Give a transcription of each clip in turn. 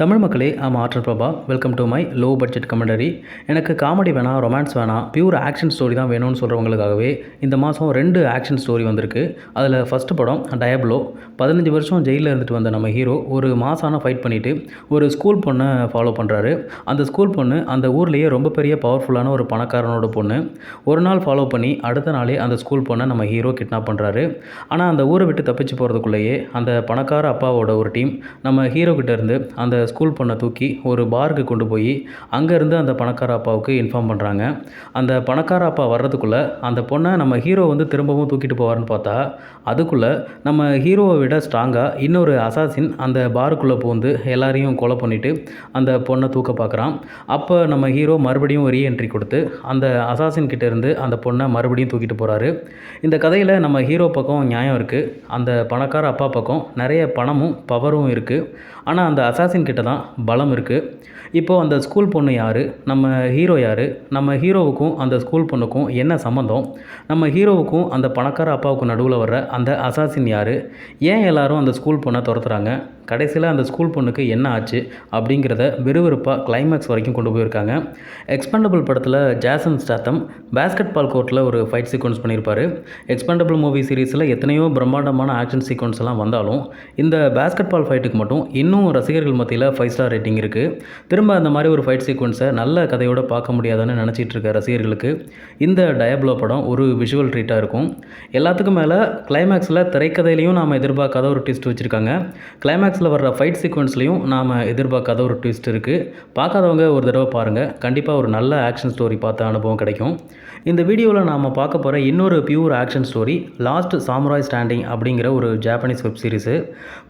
தமிழ் மக்களே, ஆற்றல் Prabha. Welcome to my low budget commentary. எனக்கு காமெடி வேணாம், ரொமான்ஸ் வேணாம், பியூர் ஆக்ஷன் ஸ்டோரி தான் வேணும்னு சொல்கிறவங்களுக்காகவே இந்த மாதம் 2 ஆக்ஷன் ஸ்டோரி வந்திருக்கு. அதில் ஃபஸ்ட்டு படம் டயப்லோ. 15 வருஷம் ஜெயிலில் இருந்துட்டு வந்த நம்ம ஹீரோ ஒரு மாசான ஃபைட் பண்ணிவிட்டு ஒரு ஸ்கூல் பொண்ணை ஃபாலோ பண்ணுறாரு. அந்த ஸ்கூல் பொண்ணு அந்த ஊர்லேயே ரொம்ப பெரிய பவர்ஃபுல்லான ஒரு பணக்காரனோட பொண்ணு. ஒரு நாள் ஃபாலோ பண்ணி அடுத்த நாளே அந்த ஸ்கூல் பொண்ணை நம்ம ஹீரோ கிட்னாப் பண்ணுறாரு. ஆனால் அந்த ஊரை விட்டு தப்பிச்சு போகிறதுக்குள்ளேயே அந்த பணக்கார அப்பாவோட ஒரு டீம் நம்ம ஹீரோ கிட்டேருந்து அந்த ஸ்கூல் பொண்ணை தூக்கி ஒரு பாருக்கு கொண்டு போய் அங்கேருந்து அந்த பணக்கார அப்பாவுக்கு இன்ஃபார்ம் பண்ணுறாங்க. அந்த பணக்கார அப்பா வர்றதுக்குள்ளே அந்த பொண்ணை நம்ம ஹீரோ திரும்பவும் தூக்கிட்டு போவார்னு பார்த்தா அதுக்குள்ளே நம்ம ஹீரோவை விட ஸ்ட்ராங்காக இன்னொரு அசாசின் அந்த பாருக்குள்ளே பூந்து எல்லாரையும் கொலை பண்ணிவிட்டு அந்த பொண்ணை தூக்க பார்க்குறான். அப்போ நம்ம ஹீரோ மறுபடியும் ரீஎன்ட்ரி கொடுத்து அந்த அசாசின் கிட்டேருந்து அந்த பொண்ணை மறுபடியும் தூக்கிட்டு போகிறாரு. இந்த கதையில் நம்ம ஹீரோ பக்கம் நியாயம் இருக்குது, அந்த பணக்கார அப்பா பக்கம் நிறைய பணமும் பவரும் இருக்குது. ஆனால் அந்த அசாசின் கிட்ட தான் பலம் இருக்குது. இப்போது அந்த ஸ்கூல் பொண்ணு யார், நம்ம ஹீரோ யார், நம்ம ஹீரோவுக்கும் அந்த ஸ்கூல் பொண்ணுக்கும் என்ன சம்மந்தம், நம்ம ஹீரோவுக்கும் அந்த பணக்கார அப்பாவுக்கும் நடுவில் வர்ற அந்த அசாசின் யார், ஏன் எல்லோரும் அந்த ஸ்கூல் பொண்ணை துரத்துறாங்க, கடைசியில் அந்த ஸ்கூல் பொண்ணுக்கு என்ன ஆச்சு அப்படிங்கிறத விறுவிறுப்பாக கிளைமேக்ஸ் வரைக்கும் கொண்டு போயிருக்காங்க. எக்ஸ்பெண்டபிள் படத்தில் ஜாசன் ஸ்டாத்தம் பேஸ்கெட் பால் கோர்ட்டில் ஒரு ஃபைட் சீக்வன்ஸ் பண்ணியிருப்பார். எக்ஸ்பெண்டபிள் மூவி சீரீஸில் எத்தனையோ பிரம்மாண்டமான ஆக்ஷன் சீக்வன்ஸ் எல்லாம் வந்தாலும் இந்த பேஸ்கெட் பால் ஃபைட்டுக்கு மட்டும் இன்னும் ரசிகர்கள் மத்தியில் 5 ஸ்டார் ரேட்டிங் இருக்குது. திரும்ப அந்த மாதிரி ஒரு ஃபைட் சீக்வன்ஸை நல்ல கதையோடு பார்க்க முடியாதுன்னு நினச்சிட்டு இருக்க ரசிகர்களுக்கு இந்த டயப்லோ படம் ஒரு விஷுவல் ட்ரீட்டாக இருக்கும். எல்லாத்துக்கும் மேலே கிளைமேக்ஸில் திரைக்கதையிலையும் நாம் எதிர்பார்க்காத ஒரு ட்விஸ்ட் வச்சுருக்காங்க. கிளைமேக்ஸில் வர்ற ஃபைட் சீக்வன்ஸ்லையும் நாம் எதிர்பார்க்காத ஒரு ட்விஸ்ட் இருக்குது. பார்க்காதவங்க ஒரு தடவை பாருங்கள், கண்டிப்பாக ஒரு நல்ல ஆக்ஷன் ஸ்டோரி பார்த்த அனுபவம் கிடைக்கும். இந்த வீடியோவில் நாம் பார்க்க போகிற இன்னொரு pure action story last samurai standing அப்படிங்கிற ஒரு ஜாப்பனீஸ் வெப் சீரிஸு.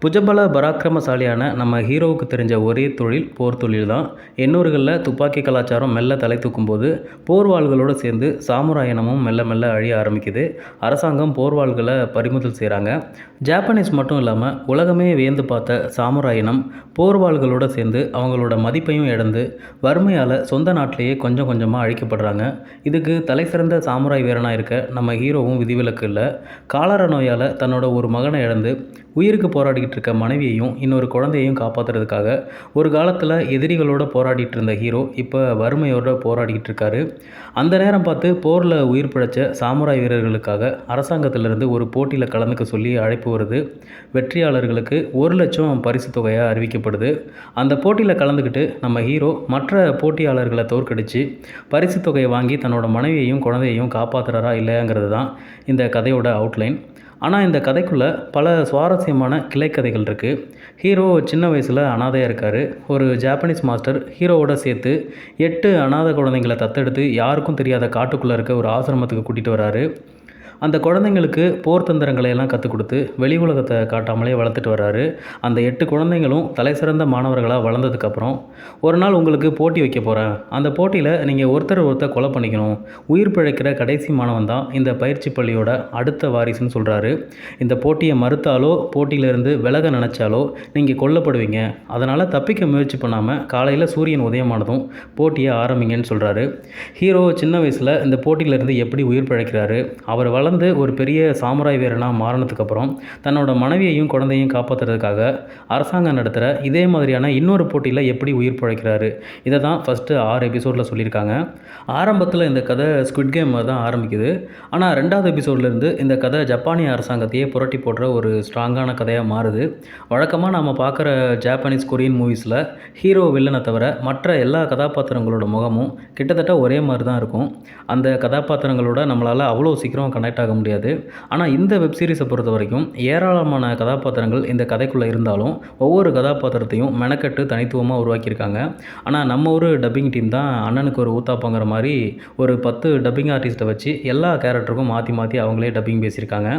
புஜபல பராக்கிரமசாலியான நம்ம ஹீரோவுக்கு தெரிஞ்ச ஒரே தொழில் போர் தொழில் தான். எண்ணூறுகளில் துப்பாக்கி கலாச்சாரம் மெல்ல தலை தூக்கும்போது போர்வாள்களோடு சேர்ந்து சாமுராயனமும் மெல்ல மெல்ல அழிய ஆரம்பிக்குது. அரசாங்கம் போர்வாள்களை பறிமுதல் செய்கிறாங்க. ஜாப்பனீஸ் மட்டும் இல்லாமல் உலகமே வியந்து பார்த்த சாமுராயினம் போர்வாள்களோடு சேர்ந்து அவங்களோட மதிப்பையும் இழந்து வறுமையால் சொந்த நாட்டிலேயே கொஞ்சம் கொஞ்சமாக அழிக்கப்படுறாங்க. இதுக்கு தலை சிறந்த சாமுராய் வீரனாக இருக்க நம்ம ஹீரோவும் விதிவிலக்கு இல்லை. காலர நோயால் தன்னோட ஒரு மகனை இழந்து உயிருக்கு போராடிக்கிட்டு இருக்க மனைவியையும் இன்னொரு குழந்தையையும் காப்பாற்றுறதுக்காக ஒரு காலத்தில் எதிரிகளோடு போராடிட்டு இருந்த ஹீரோ இப்போ வறுமையோடு போராடிக்கிட்டு இருக்காரு. அந்த நேரம் பார்த்து போரில் உயிர் பிழைச்ச சாமுராய் வீரர்களுக்காக அரசாங்கத்திலிருந்து ஒரு போட்டியில் கலந்துக்க சொல்லி அழைப்பு வருது. வெற்றியாளர்களுக்கு 1 லட்சம் பரிசு தொகையாக அறிவிக்கப்படுது. அந்த போட்டியில் கலந்துக்கிட்டு நம்ம ஹீரோ மற்ற போட்டியாளர்களை தோற்கடித்து பரிசு தொகையை வாங்கி தன்னோட மனைவியையும் குழந்தையையும் காப்பாற்றுறாரா இல்லையாங்கிறது தான் இந்த கதையோட அவுட்லைன். ஆனால் இந்த கதைக்குள்ளே பல சுவாரஸ்யமான கிளைக்கதைகள் இருக்குது. ஹீரோ சின்ன வயசில் அனாதையாக இருக்கார். ஒரு ஜாப்பனீஸ் மாஸ்டர் ஹீரோவோட சேர்த்து 8 அனாதை குழந்தைங்களை தத்தெடுத்து யாருக்கும் தெரியாத காட்டுக்குள்ளே இருக்க ஒரு ஆசிரமத்துக்கு கூட்டிகிட்டு வராரு. அந்த குழந்தைங்களுக்கு போர் தந்திரங்களை எல்லாம் கற்றுக் கொடுத்து வெளி உலகத்தை காட்டாமலே வளர்த்துட்டு வர்றாரு. அந்த 8 குழந்தைங்களும் தலை சிறந்த மாணவர்களாக வளர்ந்ததுக்கப்புறம் ஒரு நாள் உங்களுக்கு போட்டி வைக்க போகிறேன், அந்த போட்டியில் நீங்கள் ஒருத்தர் கொலை பண்ணிக்கணும், உயிர் பிழைக்கிற கடைசி மாணவன் தான் இந்த பயிற்சி பள்ளியோட அடுத்த வாரிசுன்னு சொல்கிறாரு. இந்த போட்டியை மறுத்தாலோ போட்டியிலேருந்து விலக நினச்சாலோ நீங்கள் கொல்லப்படுவீங்க, அதனால் தப்பிக்க முயற்சி பண்ணாமல் காலையில் சூரியன் உதயமானதும் போட்டியை ஆரம்பிங்கன்னு சொல்கிறாரு. ஹீரோ சின்ன வயசில் இந்த போட்டியிலேருந்து எப்படி உயிர் பிழைக்கிறாரு, அவர் வளர்ந்து ஒரு பெரிய சாமுராய் வீரனாக மாறினதுக்கப்புறம் தன்னோட மனைவியையும் குழந்தையும் காப்பாற்றுறதுக்காக அரசாங்கம் நடத்துகிற இதே மாதிரியான இன்னொரு போட்டியில் எப்படி உயிர் பிழைக்கிறாரு, இதை தான் ஃபஸ்ட்டு 6 எபிசோடில் சொல்லியிருக்காங்க. ஆரம்பத்தில் இந்த கதை ஸ்குவிட் கேம் தான் ஆரம்பிக்குது. ஆனால் 2வது எபிசோட்லேருந்து இந்த கதை ஜப்பானிய அரசாங்கத்தையே புரட்டி போடுற ஒரு ஸ்ட்ராங்கான கதையாக மாறுது. வழக்கமாக நாம் பார்க்குற ஜாப்பனீஸ் கொரியன் மூவிஸில் ஹீரோ வில்லனை தவிர மற்ற எல்லா கதாபாத்திரங்களோட முகமும் கிட்டத்தட்ட ஒரே மாதிரி தான் இருக்கும். அந்த கதாபாத்திரங்களோட நம்மளால் அவ்வளோ சீக்கிரம் கனெக்ட் ஆக முடியாது. ஆனால் இந்த வெப் சீரிஸை பொறுத்த வரைக்கும் ஏராளமான கதாபாத்திரங்கள் இந்த கதைக்குள்ளே இருந்தாலும் ஒவ்வொரு கதாபாத்திரத்தையும் மெனக்கட்டு தனித்துவமாக உருவாக்கியிருக்காங்க. ஆனால் நம்ம ஒரு டப்பிங் டீம் தான் அண்ணனுக்கு ஒரு ஊத்தாப்பங்கிற மாதிரி ஒரு 10 டப்பிங் ஆர்டிஸ்ட்டை வச்சு எல்லா கேரக்டருக்கும் மாற்றி மாற்றி அவங்களே டப்பிங் பேசியிருக்காங்க.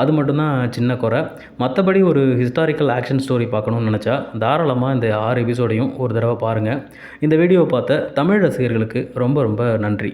அது மட்டும்தான் சின்ன குறை. மற்றபடி ஒரு ஹிஸ்டாரிக்கல் ஆக்ஷன் ஸ்டோரி பார்க்கணுன்னு நினச்சா தாராளமாக இந்த 6 எபிசோடையும் ஒரு தடவை பாருங்கள். இந்த வீடியோவை பார்த்த தமிழ் ரசிகர்களுக்கு ரொம்ப ரொம்ப நன்றி.